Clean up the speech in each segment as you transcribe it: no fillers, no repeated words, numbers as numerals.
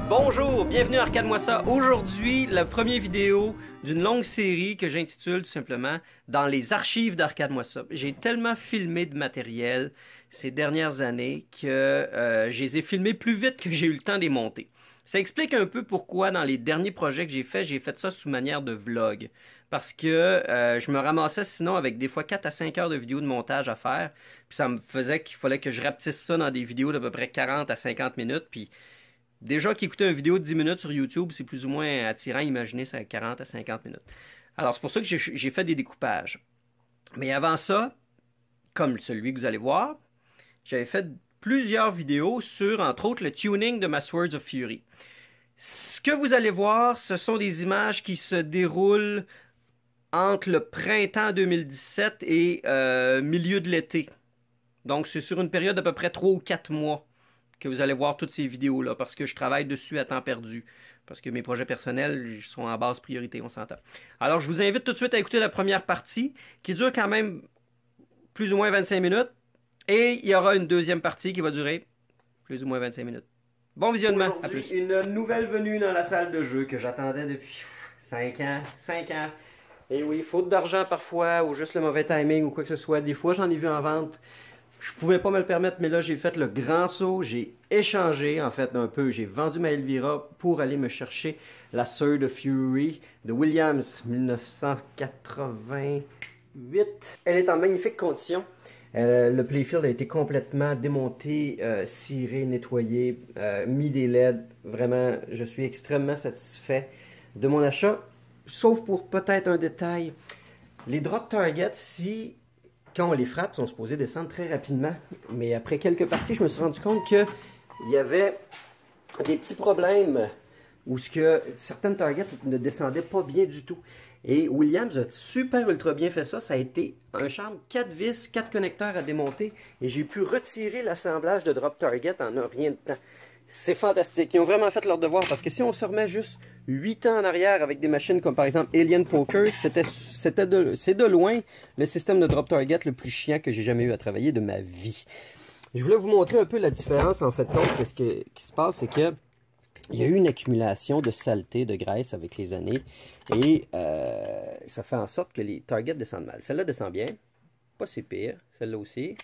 Bonjour, bienvenue à Arcade-moi ça. Aujourd'hui, la première vidéo d'une longue série que j'intitule tout simplement « Dans les archives d'Arcade-moi ça ». J'ai tellement filmé de matériel ces dernières années que je les ai filmés plus vite que j'ai eu le temps de les monter. Ça explique un peu pourquoi dans les derniers projets que j'ai fait ça sous manière de vlog. Parce que je me ramassais sinon avec des fois 4 à 5 heures de vidéos de montage à faire. Puis ça me faisait qu'il fallait que je rapetisse ça dans des vidéos d'à peu près 40 à 50 minutes. Puis déjà qu'écouter une vidéo de 10 minutes sur YouTube, c'est plus ou moins attirant. Imaginez ça à 40 à 50 minutes. Alors c'est pour ça que j'ai fait des découpages. Mais avant ça, comme celui que vous allez voir, j'avais fait plusieurs vidéos sur, entre autres, le tuning de ma Swords of Fury. Ce que vous allez voir, ce sont des images qui se déroulent entre le printemps 2017 et milieu de l'été. Donc, c'est sur une période d'à peu près 3 ou 4 mois que vous allez voir toutes ces vidéos-là, parce que je travaille dessus à temps perdu, parce que mes projets personnels sont en basse priorité, on s'entend. Alors, je vous invite tout de suite à écouter la première partie, qui dure quand même plus ou moins 25 minutes. Et il y aura une deuxième partie qui va durer plus ou moins 25 minutes. Bon visionnement, à plus. Une nouvelle venue dans la salle de jeu que j'attendais depuis 5 ans. 5 ans. Et oui, faute d'argent parfois, ou juste le mauvais timing, ou quoi que ce soit. Des fois, j'en ai vu en vente. Je pouvais pas me le permettre, mais là, j'ai fait le grand saut. J'ai échangé, en fait, un peu. J'ai vendu ma Elvira pour aller me chercher la Sword of Fury de Williams, 1988. Elle est en magnifique condition. Le playfield a été complètement démonté, ciré, nettoyé, mis des LED. Vraiment, je suis extrêmement satisfait de mon achat. Sauf pour peut-être un détail. Les drop targets, quand on les frappe, sont supposés descendre très rapidement. Mais après quelques parties, je me suis rendu compte qu'il y avait des petits problèmes où certaines targets ne descendaient pas bien du tout. Et Williams a super ultra bien fait ça. Ça a été un charme, 4 vis, 4 connecteurs à démonter. Et j'ai pu retirer l'assemblage de drop target en un rien de temps. C'est fantastique. Ils ont vraiment fait leur devoir. Parce que si on se remet juste 8 ans en arrière avec des machines comme par exemple Alien Poker, c'est de loin le système de drop target le plus chiant que j'ai jamais eu à travailler de ma vie. Je voulais vous montrer un peu la différence en fait. Ce qui se passe, c'est que il y a eu une accumulation de saleté, de graisse avec les années. Et ça fait en sorte que les targets descendent mal. Celle-là descend bien. Pas si pire. Celle-là aussi.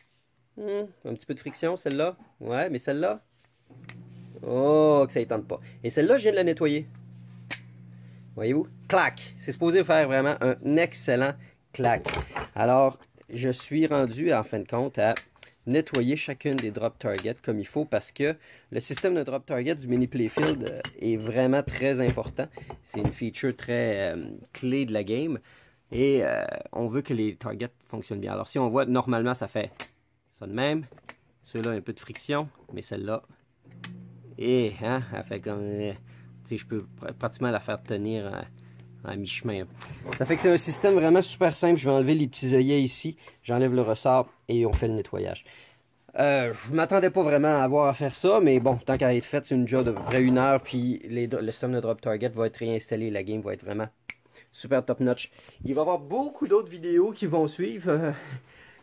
Un petit peu de friction, celle-là. Ouais, mais celle-là. Oh, que ça ne tente pas. Et celle-là, je viens de la nettoyer. Voyez-vous? Clac! C'est supposé faire vraiment un excellent clac. Alors, je suis rendu, en fin de compte, à nettoyer chacune des drop targets comme il faut parce que le système de drop target du mini playfield est vraiment très important. C'est une feature très clé de la game et on veut que les targets fonctionnent bien. Alors si on voit, normalement ça fait ça de même. Ceux-là un peu de friction, mais celle-là, et hein, elle fait comme, tu sais, je peux pratiquement la faire tenir à mi-chemin. Ça fait que c'est un système vraiment super simple. Je vais enlever les petits œillets ici. J'enlève le ressort et on fait le nettoyage. Je m'attendais pas vraiment à avoir à faire ça, mais bon, tant qu'à être fait, c'est une job de près 1 heure, puis le système de drop target va être réinstallé. La game va être vraiment super top notch. Il va y avoir beaucoup d'autres vidéos qui vont suivre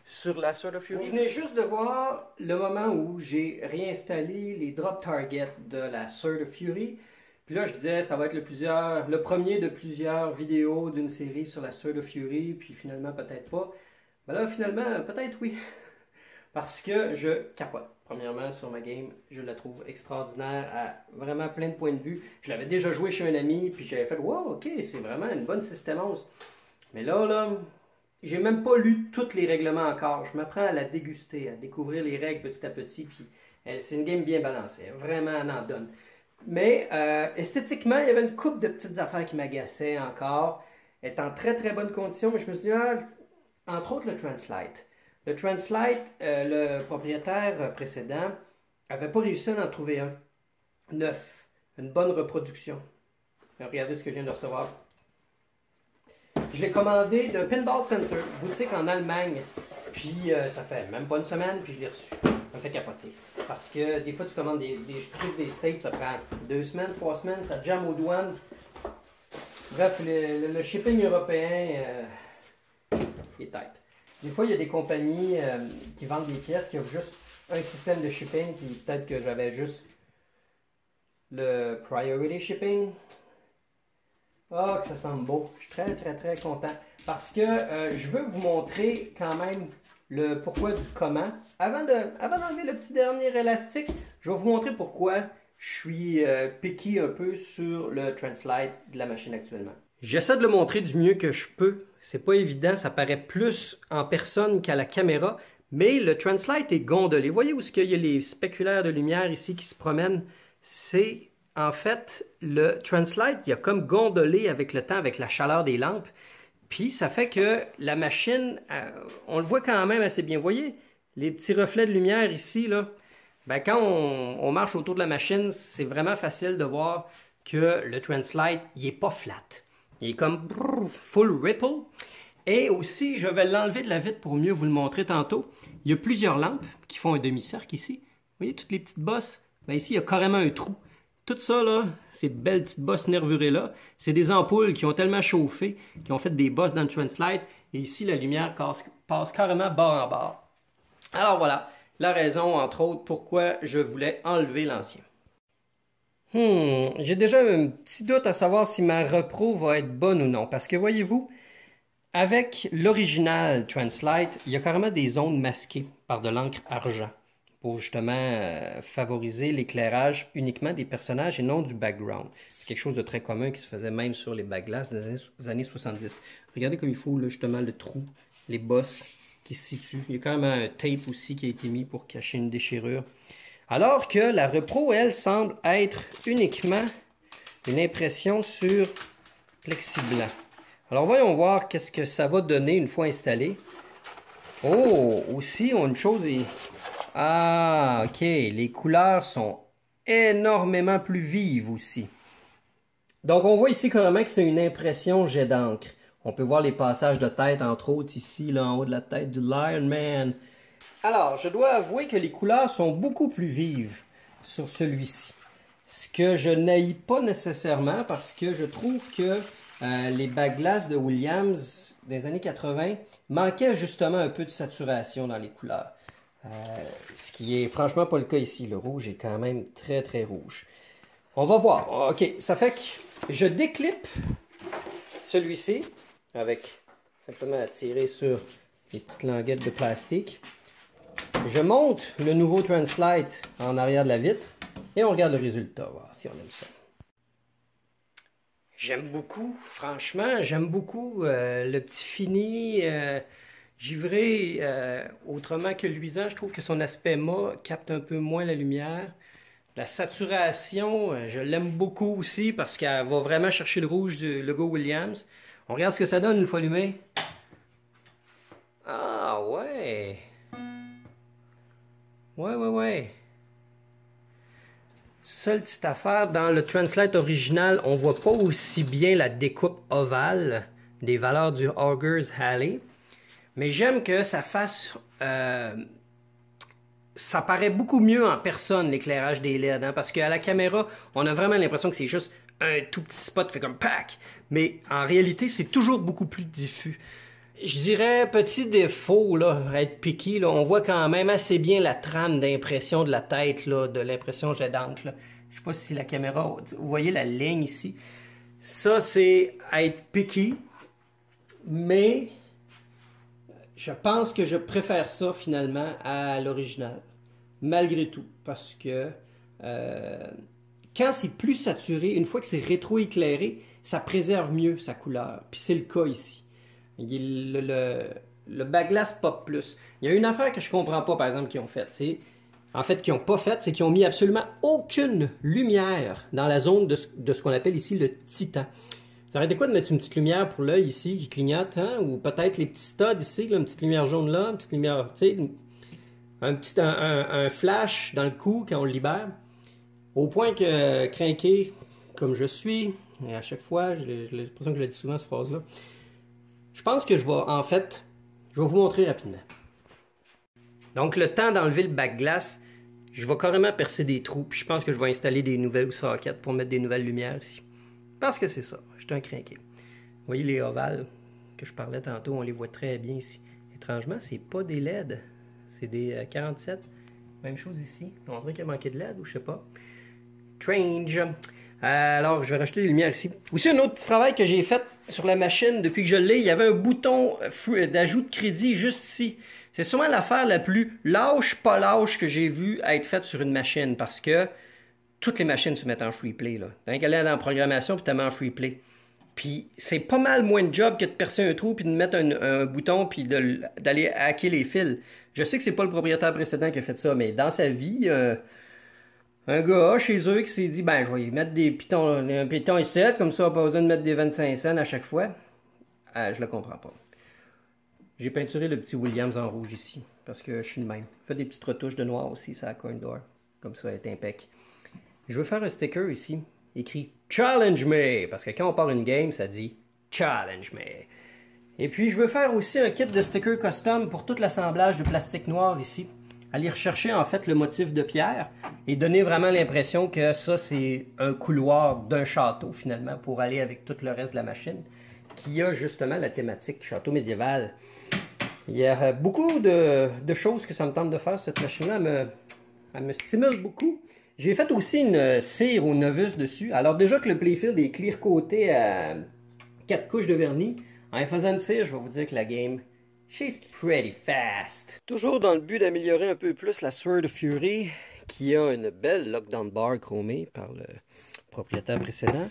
sur la Sword of Fury. Vous venez juste de voir le moment où j'ai réinstallé les drop targets de la Sword of Fury. Puis là, je disais, ça va être le premier de plusieurs vidéos d'une série sur la Sword of Fury, puis finalement, peut-être pas. Ben là, finalement, peut-être oui. Parce que je capote. Premièrement, sur ma game, je la trouve extraordinaire à vraiment plein de points de vue. Je l'avais déjà joué chez un ami, puis j'avais fait « Wow, ok, c'est vraiment une bonne système 11. » Mais là, j'ai même pas lu tous les règlements encore. Je m'apprends à la déguster, à découvrir les règles petit à petit, puis c'est une game bien balancée. Vraiment, elle en donne. Mais esthétiquement, il y avait une couple de petites affaires qui m'agaçaient encore. Elle est en très très bonne condition, mais je me suis dit, entre autres le Translite. Le Translite, le propriétaire précédent n'avait pas réussi à en trouver un neuf, une bonne reproduction. Regardez ce que je viens de recevoir. Je l'ai commandé d'un Pinball Center, boutique en Allemagne. Puis ça fait même pas une semaine, puis je l'ai reçu. Ça me fait capoter. Parce que des fois, tu commandes des trucs, des steaks, ça prend 2 semaines, 3 semaines, ça te jamme aux douanes. Bref, le shipping européen est tight. Des fois, il y a des compagnies qui vendent des pièces qui offrent juste un système de shipping, puis peut-être que j'avais juste le priority shipping. Oh, que ça semble beau. Je suis très, très, très content. Parce que je veux vous montrer quand même le pourquoi du comment. Avant d'enlever le petit dernier élastique, je vais vous montrer pourquoi je suis picky un peu sur le Translite de la machine actuellement. J'essaie de le montrer du mieux que je peux. C'est pas évident, ça paraît plus en personne qu'à la caméra, mais le Translite est gondolé. Voyez où est-ce qu'il y a les spéculaires de lumière ici qui se promènent? C'est en fait le Translite, il a comme gondolé avec le temps, avec la chaleur des lampes. Puis ça fait que la machine, on le voit quand même assez bien. Vous voyez, les petits reflets de lumière ici, là, ben, quand on marche autour de la machine, c'est vraiment facile de voir que le Translite, il n'est pas flat. Il est comme full ripple. Et aussi, je vais l'enlever de la vitre pour mieux vous le montrer tantôt. Il y a plusieurs lampes qui font un demi-cercle ici. Vous voyez, toutes les petites bosses? Ben, ici, il y a carrément un trou. Tout ça, là, ces belles petites bosses nervurées-là, c'est des ampoules qui ont tellement chauffé, qui ont fait des bosses dans le Translite. Et ici, la lumière passe carrément bord en bord. Alors voilà, la raison, entre autres, pourquoi je voulais enlever l'ancien. J'ai déjà un petit doute à savoir si ma repro va être bonne ou non. Parce que voyez-vous, avec l'original Translite, il y a carrément des zones masquées par de l'encre argent pour justement favoriser l'éclairage uniquement des personnages et non du background. C'est quelque chose de très commun qui se faisait même sur les backglass des années 70. Regardez comme il faut là, justement le trou, les bosses qui se situent. Il y a quand même un tape aussi qui a été mis pour cacher une déchirure. Alors que la repro, elle, semble être uniquement une impression sur plexiblanc. Alors voyons voir qu'est-ce que ça va donner une fois installé. Oh, aussi, une chose est... Ah, ok, les couleurs sont énormément plus vives aussi. Donc on voit ici carrément que c'est une impression jet d'encre. On peut voir les passages de tête, entre autres, ici, là, en haut de la tête de l'Iron Man. Alors, je dois avouer que les couleurs sont beaucoup plus vives sur celui-ci. Ce que je n'haïs pas nécessairement parce que je trouve que les backglass de Williams des années 80 manquaient justement un peu de saturation dans les couleurs. Ce qui est franchement pas le cas ici. Le rouge est quand même très très rouge. On va voir. Ok, ça fait que je déclippe celui-ci avec simplement à tirer sur les petites languettes de plastique. Je monte le nouveau Translite en arrière de la vitre et on regarde le résultat, voir si on aime ça. J'aime beaucoup, franchement, j'aime beaucoup le petit fini givré autrement que luisant. Je trouve que son aspect mat capte un peu moins la lumière. La saturation, je l'aime beaucoup aussi parce qu'elle va vraiment chercher le rouge du logo Williams. On regarde ce que ça donne une fois allumé. Ah ouais! Ouais. Seule petite affaire, dans le Translite original, on voit pas aussi bien la découpe ovale des valeurs du Augur's Alley. Mais j'aime que ça fasse... ça paraît beaucoup mieux en personne, l'éclairage des LED. Hein, parce qu'à la caméra, on a vraiment l'impression que c'est juste un tout petit spot qui fait comme pack. Mais en réalité, c'est toujours beaucoup plus diffus. Je dirais, petit défaut, là, être picky, là, on voit quand même assez bien la trame d'impression de la tête, là, de l'impression jet d'encre. Je ne sais pas si la caméra... Vous voyez la ligne ici? Ça, c'est être picky. Mais je pense que je préfère ça, finalement, à l'original. Malgré tout. Parce que quand c'est plus saturé, une fois que c'est rétro-éclairé, ça préserve mieux sa couleur. Puis c'est le cas ici. Le backglass pop plus. Il y a une affaire que je comprends pas, par exemple, qu'ils ont faite. En fait, qu'ils n'ont pas faite, c'est qu'ils ont mis absolument aucune lumière dans la zone de ce qu'on appelle ici le titan. Ça aurait été quoi de mettre une petite lumière pour l'œil ici qui clignote, hein? Ou peut-être les petits studs ici, là, une petite lumière jaune là, une petite lumière, tu sais, un flash dans le cou quand on le libère. Au point que, crinqué comme je suis, et à chaque fois, j'ai l'impression que je le dis souvent cette phrase-là, je pense que je vais vous montrer rapidement. Donc, le temps d'enlever le backglass, je vais carrément percer des trous, puis je pense que je vais installer des nouvelles sockets pour mettre des nouvelles lumières ici. Parce que c'est ça, je suis un crinqué. Vous voyez les ovales que je parlais tantôt, on les voit très bien ici. étrangement, c'est pas des LED. C'est des 47. Même chose ici. On dirait qu'il a manqué de LED ou je sais pas. Strange. Alors, je vais rajouter les lumières ici. Aussi, un autre petit travail que j'ai fait sur la machine depuis que je l'ai, il y avait un bouton d'ajout de crédit juste ici. C'est sûrement l'affaire la plus lâche, pas lâche que j'ai vue être faite sur une machine parce que toutes les machines se mettent en free play. Là. T'as qu'à aller dans la programmation puis tu mets en free play. Puis c'est pas mal moins de job que de percer un trou puis de mettre un bouton puis d'aller hacker les fils. Je sais que c'est pas le propriétaire précédent qui a fait ça, mais dans sa vie, un gars chez eux qui s'est dit, ben je vais y mettre un piton ici, comme ça on n'a pas besoin de mettre des 25 cents à chaque fois. Je le comprends pas. J'ai peinturé le petit Williams en rouge ici, parce que je suis le même. Fait des petites retouches de noir aussi, ça a coin d'or. Comme ça, elle est impec. Je veux faire un sticker ici, écrit Challenge me, parce que quand on part une game, ça dit Challenge me. Et puis, je veux faire aussi un kit de stickers custom pour tout l'assemblage de plastique noir ici. Aller rechercher en fait le motif de pierre et donner vraiment l'impression que ça, c'est un couloir d'un château finalement pour aller avec tout le reste de la machine qui a justement la thématique château médiéval. Il y a beaucoup de choses que ça me tente de faire, cette machine-là. Elle me stimule beaucoup. J'ai fait aussi une cire au novice dessus. Alors déjà que le playfield est clear coaté à 4 couches de vernis, en faisant une cire, je vais vous dire que la game, she's pretty fast. Toujours dans le but d'améliorer un peu plus la Sword of Fury, qui a une belle lockdown bar chromée par le propriétaire précédent.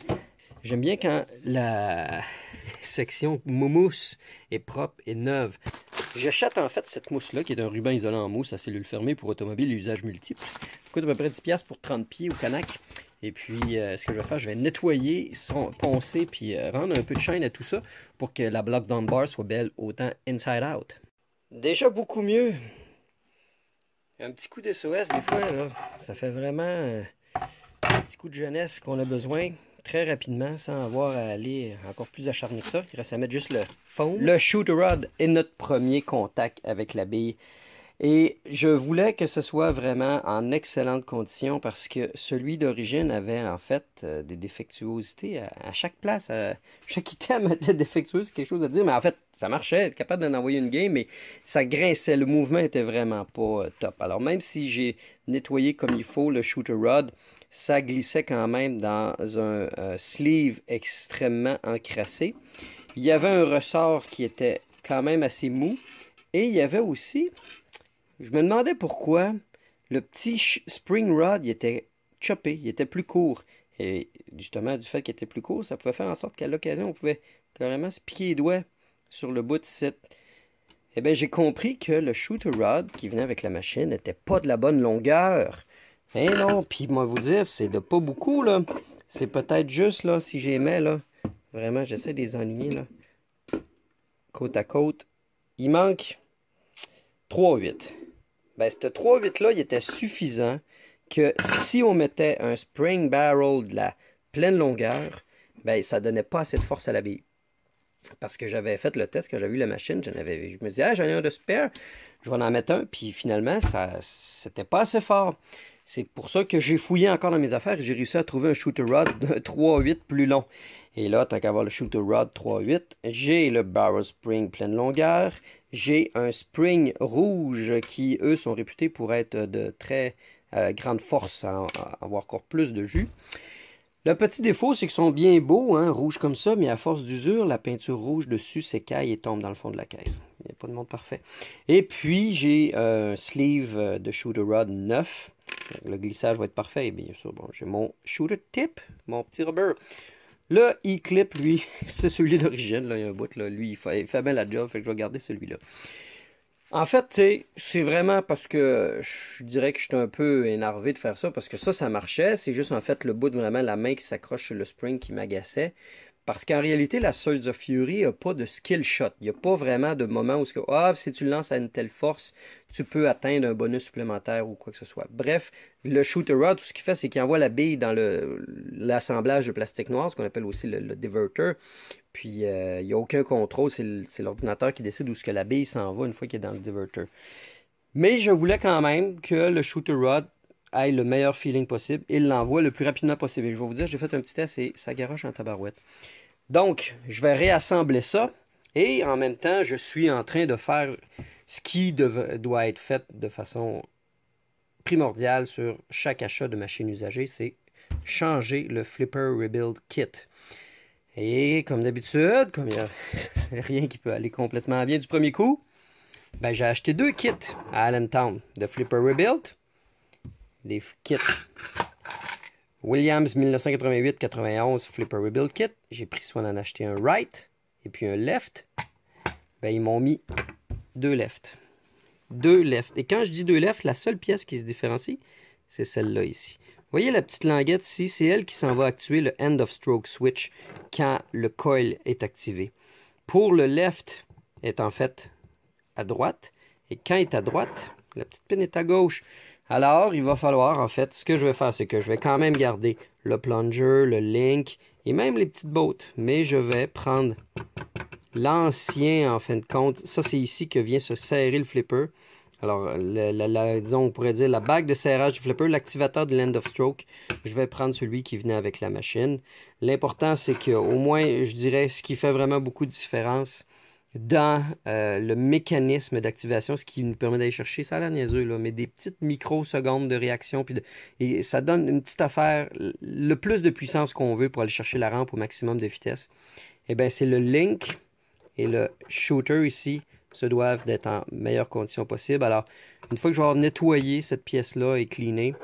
J'aime bien quand la section mousse est propre et neuve. J'achète en fait cette mousse-là, qui est un ruban isolant en mousse à cellule fermée pour automobile et usages multiples. Ça coûte à peu près 10$ pour 30 pieds au Canac. Et puis, ce que je vais faire, je vais nettoyer, poncer, puis rendre un peu de shine à tout ça pour que la block down bar soit belle autant inside out. Déjà beaucoup mieux. Un petit coup d'SOS, des fois, là, ça fait vraiment un petit coup de jeunesse qu'on a besoin très rapidement sans avoir à aller encore plus acharné que ça. Il reste à mettre juste le foam. Le shooter rod est notre premier contact avec la bille. Et je voulais que ce soit vraiment en excellentes conditions parce que celui d'origine avait en fait des défectuosités à chaque place. Chaque item était défectueux, c'est quelque chose à dire, mais en fait ça marchait, être capable d'en envoyer une game, mais ça grinçait, le mouvement était vraiment pas top. Alors même si j'ai nettoyé comme il faut le shooter rod, ça glissait quand même dans un sleeve extrêmement encrassé. Il y avait un ressort qui était quand même assez mou et il y avait aussi... Je me demandais pourquoi le petit spring rod il était choppé, il était plus court. Et justement, du fait qu'il était plus court, ça pouvait faire en sorte qu'à l'occasion, on pouvait carrément se piquer les doigts sur le bout de cette. Eh bien, j'ai compris que le shooter rod qui venait avec la machine n'était pas de la bonne longueur. Eh non, puis moi vous dire, c'est de pas beaucoup, là. C'est peut-être juste, là, si j'aimais, là. Vraiment, j'essaie de les enligner, là. Côte à côte. Il manque 3/8. Ben, ce 3/8-là, il était suffisant que si on mettait un spring barrel de la pleine longueur, ben, ça donnait pas assez de force à la bille. Parce que j'avais fait le test quand j'avais vu la machine, je me disais, ah, j'en ai un de spare, je vais en mettre un, puis finalement, c'était pas assez fort. C'est pour ça que j'ai fouillé encore dans mes affaires et j'ai réussi à trouver un shooter rod de 3/8 plus long. Et là, tant qu'à avoir le shooter rod 3/8, j'ai le barrel spring pleine longueur, j'ai un spring rouge qui, eux, sont réputés pour être de très grande force, à avoir encore plus de jus. Le petit défaut, c'est qu'ils sont bien beaux, hein, rouges comme ça, mais à force d'usure, la peinture rouge dessus s'écaille et tombe dans le fond de la caisse. Il n'y a pas de monde parfait. Et puis, j'ai un sleeve de shooter rod 9. Le glissage va être parfait, et bien sûr. Bon, j'ai mon shooter tip, mon petit rubber. Le E-clip, lui, c'est celui d'origine. Il y a un bout, là, lui, il fait bien la job, fait que je vais garder celui-là. En fait, c'est vraiment parce que je dirais que je suis un peu énervé de faire ça, parce que ça marchait. C'est juste en fait le bout de vraiment la main qui s'accroche sur le spring qui m'agaçait. Parce qu'en réalité, la Swords of Fury n'a pas de skill shot. Il n'y a pas vraiment de moment où si tu le lances à une telle force, tu peux atteindre un bonus supplémentaire ou quoi que ce soit. Bref, le shooter rod, tout ce qu'il fait, c'est qu'il envoie la bille dans l'assemblage de plastique noir, ce qu'on appelle aussi le diverter. Puis, il n'y a aucun contrôle. C'est l'ordinateur qui décide où ce que la bille s'en va une fois qu'il est dans le diverter. Mais je voulais quand même que le shooter rod ait le meilleur feeling possible et l'envoie le plus rapidement possible. Et je vais vous dire, j'ai fait un petit test et ça garoche en tabarouette. Donc, je vais réassembler ça Et en même temps, je suis en train de faire ce qui doit être fait de façon primordiale sur chaque achat de machine usagée, c'est changer le Flipper Rebuild Kit. Et comme d'habitude, comme il n'y a rien qui peut aller complètement bien du premier coup, ben, j'ai acheté 2 kits à Allentown de Flipper Rebuild. Les kits Williams 1988-91 Flipper Rebuild Kit. J'ai pris soin d'en acheter un right et puis un left. Ben, ils m'ont mis 2 left. 2 left. Et quand je dis 2 left, la seule pièce qui se différencie, c'est celle-là ici. Vous voyez la petite languette ici, c'est elle qui s'en va actuer le end of stroke switch quand le coil est activé. Pour le left, est en fait à droite. Et quand il est à droite, la petite pin est à gauche. Alors, il va falloir, en fait, ce que je vais faire, c'est que je vais quand même garder le plunger, le link et même les petites bottes. Mais je vais prendre l'ancien, en fin de compte. Ça, c'est ici que vient se serrer le flipper. Alors, disons, on pourrait dire la bague de serrage du flipper, l'activateur de l'end of stroke. Je vais prendre celui qui venait avec la machine. L'important, c'est qu'au moins, je dirais, ce qui fait vraiment beaucoup de différence dans le mécanisme d'activation, ce qui nous permet d'aller chercher, ça a l'air niaiseux, là, mais des petites microsecondes de réaction, et ça donne une petite affaire, le plus de puissance qu'on veut pour aller chercher la rampe au maximum de vitesse. Et bien, c'est le link et le shooter ici se doivent d'être en meilleures conditions possibles. Alors, une fois que je vais avoir nettoyé cette pièce-là et cleané,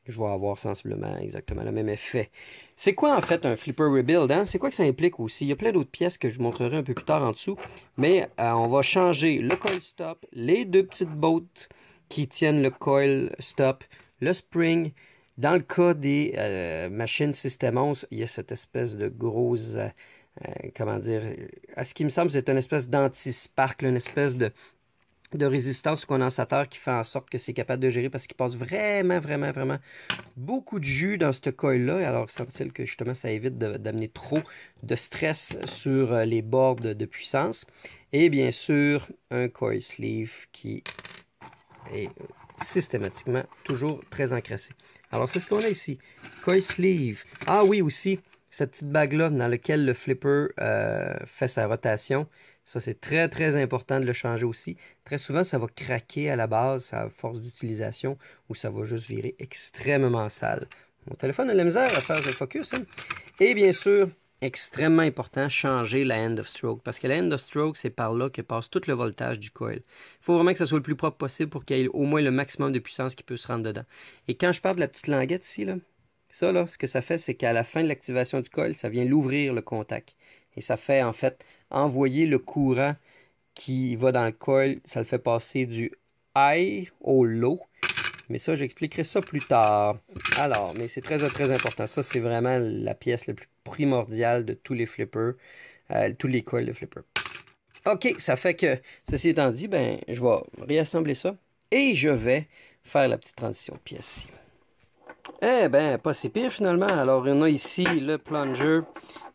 je vais avoir sensiblement exactement le même effet. C'est quoi en fait un flipper rebuild? Hein? C'est quoi que ça implique aussi? Il y a plein d'autres pièces que je vous montrerai un peu plus tard en dessous. Mais on va changer le coil stop, les 2 petites bottes qui tiennent le coil stop, le spring. Dans le cas des machines System 11, il y a cette espèce de grosse... comment dire, à ce qui me semble, c'est une espèce d'anti-spark, une espèce de résistance au condensateur qui fait en sorte que c'est capable de gérer parce qu'il passe vraiment beaucoup de jus dans ce coil-là. Alors, semble-t-il que justement, ça évite d'amener trop de stress sur les bords de puissance. Et bien sûr, un coil sleeve qui est systématiquement toujours très encrassé. Alors, c'est ce qu'on a ici. Coil sleeve. Ah oui, aussi, cette petite bague-là dans laquelle le flipper fait sa rotation. Ça, c'est très important de le changer aussi. Très souvent, ça va craquer à la base à force d'utilisation ou ça va juste virer extrêmement sale. Mon téléphone a la misère à faire le focus. Hein? Et bien sûr, extrêmement important, changer la end of stroke. Parce que la end of stroke, c'est par là que passe tout le voltage du coil. Il faut vraiment que ça soit le plus propre possible pour qu'il y ait au moins le maximum de puissance qui peut se rendre dedans. Et quand je parle de la petite languette ici, là, ça, là, ce que ça fait, c'est qu'à la fin de l'activation du coil, ça vient l'ouvrir le contact. Et ça fait, en fait, envoyer le courant qui va dans le coil. Ça le fait passer du high au low. Mais ça, j'expliquerai ça plus tard. Alors, mais c'est très important. Ça, c'est vraiment la pièce la plus primordiale de tous les flippers. Tous les coils de flipper. OK, ça fait que, ceci étant dit, ben, je vais réassembler ça. Et je vais faire la petite transition de pièce ici. Eh ben, pas si pire finalement. Alors, on a ici le plunger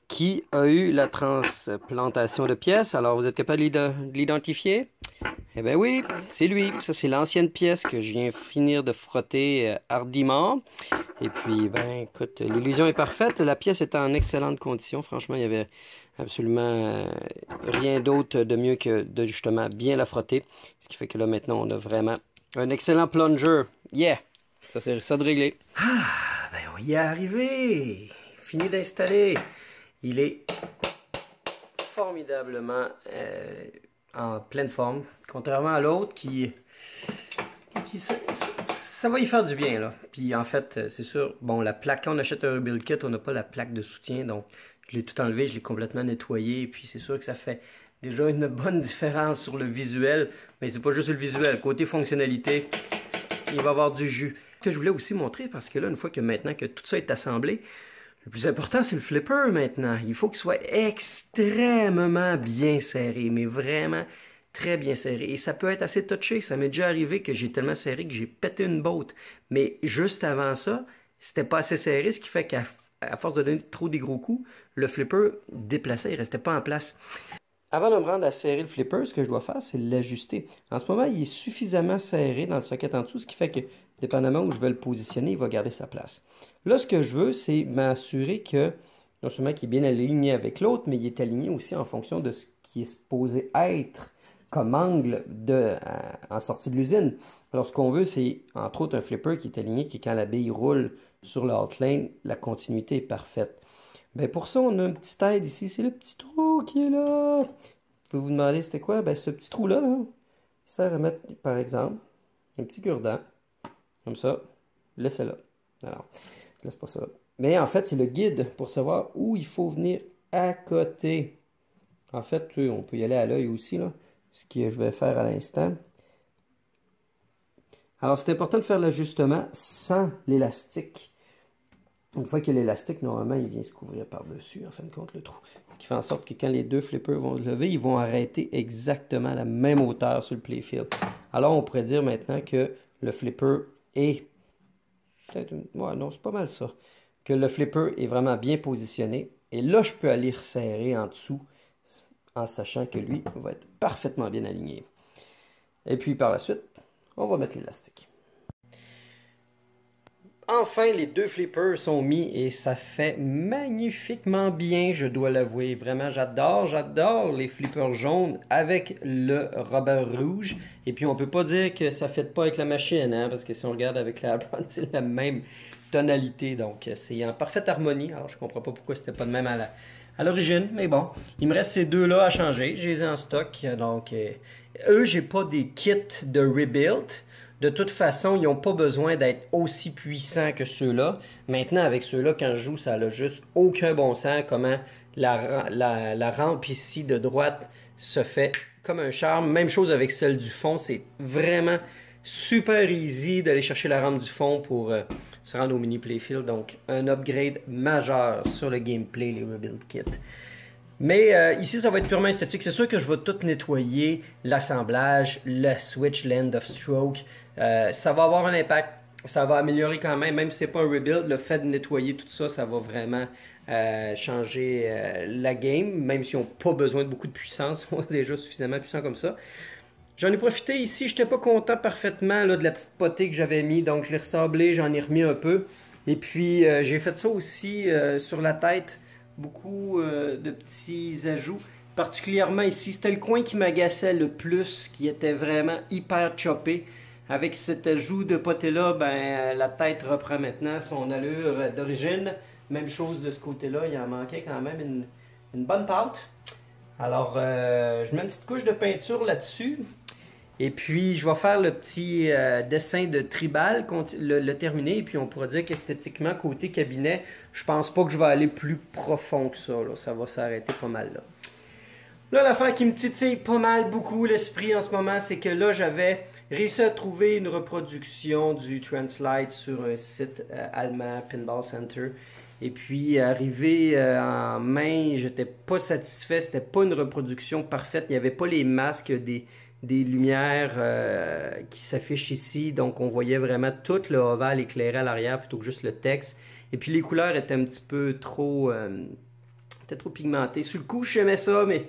qui a eu la transplantation de pièces. Alors, vous êtes capable de l'identifier? Eh bien oui, c'est lui. Ça, c'est l'ancienne pièce que je viens finir de frotter hardiment. Et puis, ben, écoute, l'illusion est parfaite. La pièce est en excellente condition. Franchement, il y avait absolument rien d'autre de mieux que de justement bien la frotter. Ce qui fait que là, maintenant, on a vraiment un excellent plunger. Yeah! Ça, c'est ça de régler. Ah, ben on y est arrivé. Fini d'installer. Il est formidablement en pleine forme. Contrairement à l'autre qui ça va y faire du bien, là. Puis en fait, c'est sûr, bon, la plaque, quand on achète un rebuild kit, on n'a pas la plaque de soutien. Donc, je l'ai tout enlevé, je l'ai complètement nettoyé. Et puis c'est sûr que ça fait déjà une bonne différence sur le visuel. Mais c'est pas juste le visuel. Côté fonctionnalité, il va y avoir du jus. Que je voulais aussi montrer, parce que là, une fois que maintenant que tout ça est assemblé, le plus important, c'est le flipper maintenant. Il faut qu'il soit extrêmement bien serré, mais vraiment très bien serré. Et ça peut être assez touché. Ça m'est déjà arrivé que j'ai tellement serré que j'ai pété une botte. Mais juste avant ça, c'était pas assez serré, ce qui fait qu'à force de donner trop des gros coups, le flipper déplaçait, il restait pas en place. Avant de me rendre à serrer le flipper, ce que je dois faire, c'est l'ajuster. En ce moment, il est suffisamment serré dans le socket en dessous, ce qui fait que, dépendamment où je vais le positionner, il va garder sa place. Là, ce que je veux, c'est m'assurer que, non seulement qu'il est bien aligné avec l'autre, mais il est aligné aussi en fonction de ce qui est supposé être comme angle en sortie de l'usine. Alors, ce qu'on veut, c'est entre autres un flipper qui est aligné, qui quand la bille roule sur le outlane, la continuité est parfaite. Ben pour ça, on a une petite aide ici. C'est le petit trou qui est là. Vous pouvez vous demander c'était quoi? Ben ce petit trou-là, là, il sert à mettre, par exemple, un petit cure-dent. Comme ça. Laissez là. Alors, je laisse pas ça. Mais en fait, c'est le guide pour savoir où il faut venir à côté. En fait, on peut y aller à l'œil aussi, là. Ce que je vais faire à l'instant. Alors, c'est important de faire l'ajustement sans l'élastique. Une fois que l'élastique, normalement, il vient se couvrir par-dessus, en fin de compte, le trou. Ce qui fait en sorte que quand les deux flippers vont se lever, ils vont arrêter exactement à la même hauteur sur le playfield. Alors, on pourrait dire maintenant que le flipper est... peut-être... ouais, non, c'est pas mal ça. Que le flipper est vraiment bien positionné. Et là, je peux aller resserrer en dessous en sachant que lui va être parfaitement bien aligné. Et puis, par la suite, on va mettre l'élastique. Enfin, les deux flippers sont mis et ça fait magnifiquement bien, je dois l'avouer. Vraiment, j'adore les flippers jaunes avec le rubber rouge. Et puis, on peut pas dire que ça ne fait pas avec la machine, hein, parce que si on regarde avec la Brand, c'est la même tonalité. Donc, c'est en parfaite harmonie. Alors, je comprends pas pourquoi c'était pas de même à l'origine, mais bon. Il me reste ces deux-là à changer. Je les ai en stock. Donc, eux, j'ai pas des kits de rebuild. De toute façon, ils n'ont pas besoin d'être aussi puissants que ceux-là. Maintenant, avec ceux-là, quand je joue, ça n'a juste aucun bon sens. Comment la rampe ici de droite se fait comme un charme. Même chose avec celle du fond. C'est vraiment super easy d'aller chercher la rampe du fond pour se rendre au mini playfield. Donc, un upgrade majeur sur le gameplay, les Rebuild Kits. Mais ici, ça va être purement esthétique. C'est sûr que je vais tout nettoyer, l'assemblage, le switch, l'end of stroke. Ça va avoir un impact. Ça va améliorer quand même si ce n'est pas un rebuild. Le fait de nettoyer tout ça, ça va vraiment changer la game. Même s'ils n'ont pas besoin de beaucoup de puissance. Ils sont déjà suffisamment puissants comme ça. J'en ai profité ici. Je n'étais pas content parfaitement là, de la petite potée que j'avais mis. Donc, je l'ai ressablé. J'en ai remis un peu. Et puis, j'ai fait ça aussi sur la tête. Beaucoup de petits ajouts. Particulièrement ici, c'était le coin qui m'agaçait le plus, qui était vraiment hyper choppé. Avec cet ajout de potée-là, ben, la tête reprend maintenant son allure d'origine. Même chose de ce côté-là, il en manquait quand même une bonne pâte. Alors, je mets une petite couche de peinture là-dessus. Et puis, je vais faire le petit dessin de tribal, le terminer. Et puis, on pourra dire qu'esthétiquement, côté cabinet, je pense pas que je vais aller plus profond que ça. Là. Ça va s'arrêter pas mal là. Là, l'affaire qui me titille pas mal beaucoup l'esprit en ce moment, c'est que là, j'avais réussi à trouver une reproduction du Translite sur un site allemand, Pinball Center. Et puis, arrivé en main, j'étais pas satisfait. C'était pas une reproduction parfaite. Il n'y avait pas les masques des lumières qui s'affichent ici. Donc, on voyait vraiment tout le ovale éclairé à l'arrière plutôt que juste le texte. Et puis, les couleurs étaient un petit peu trop pigmentées. Sur le coup, j'aimais ça, mais...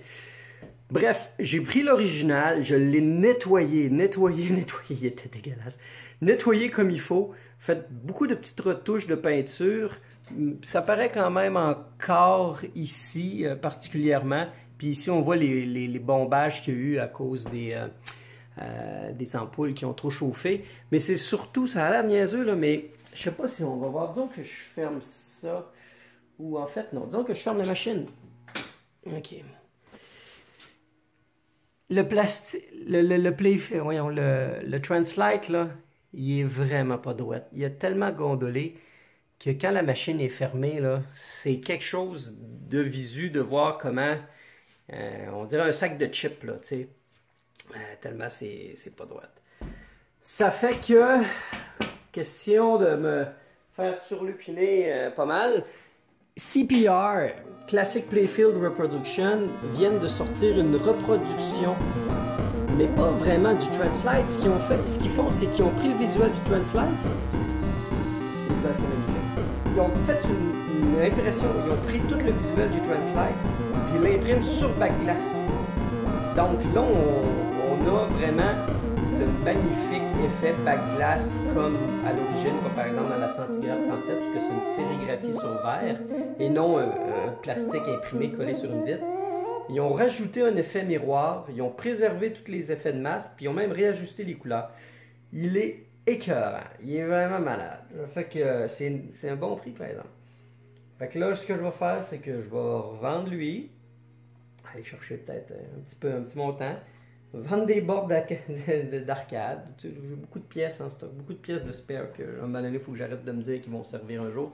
Bref, j'ai pris l'original, je l'ai nettoyé, il était dégueulasse. Nettoyé comme il faut, fait beaucoup de petites retouches de peinture. Ça paraît quand même encore ici, particulièrement. Puis ici, on voit les bombages qu'il y a eu à cause des ampoules qui ont trop chauffé. Mais c'est surtout, ça a l'air niaiseux, là, mais je sais pas si on va voir. Disons que je ferme ça. Ou en fait, non, disons que je ferme la machine. OK. Le plastique, le Translite, là, il est vraiment pas droit. Il est tellement gondolé que quand la machine est fermée, là, c'est quelque chose de visu de voir comment, on dirait un sac de chips, là, tu sais. Tellement c'est pas droit. Ça fait que, question de me faire turlupiner pas mal, CPR, Classic Playfield Reproduction, viennent de sortir une reproduction, mais pas vraiment du Translite. Ce qu'ils font, c'est qu'ils ont pris le visuel du Translite. Ça, c'est magnifique. Ils ont fait une impression, ils ont pris tout le visuel du Translite, puis ils l'impriment sur backglass. Donc là, on a vraiment le magnifique effet backglass comme à l'origine, comme par exemple dans la Centigrade 37, puisque c'est une sérigraphie sur verre et non un plastique imprimé collé sur une vitre. Ils ont rajouté un effet miroir, ils ont préservé tous les effets de masse, puis ils ont même réajusté les couleurs. Il est écœurant, il est vraiment malade. Fait que c'est un bon prix par exemple. Fait que là, ce que je vais faire, c'est que je vais revendre lui, aller chercher peut-être un petit montant, vendre des bords d'arcade. J'ai beaucoup de pièces en stock, beaucoup de pièces de spare que, à un moment donné, il faut que j'arrête de me dire qu'ils vont servir un jour.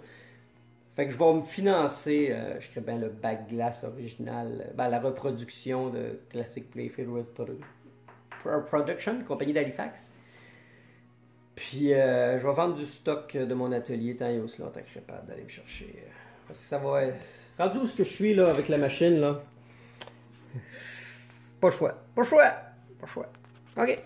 Fait que je vais me financer, je crée bien le back glass original, la reproduction de Classic Playfield Production, compagnie d'Halifax. Puis je vais vendre du stock de mon atelier tant et aussi longtemps que je suis capable d'aller me chercher. Parce que ça va être... Rendu où ce que je suis là avec la machine là. Pas le choix. Pas le choix. Pas le choix. OK.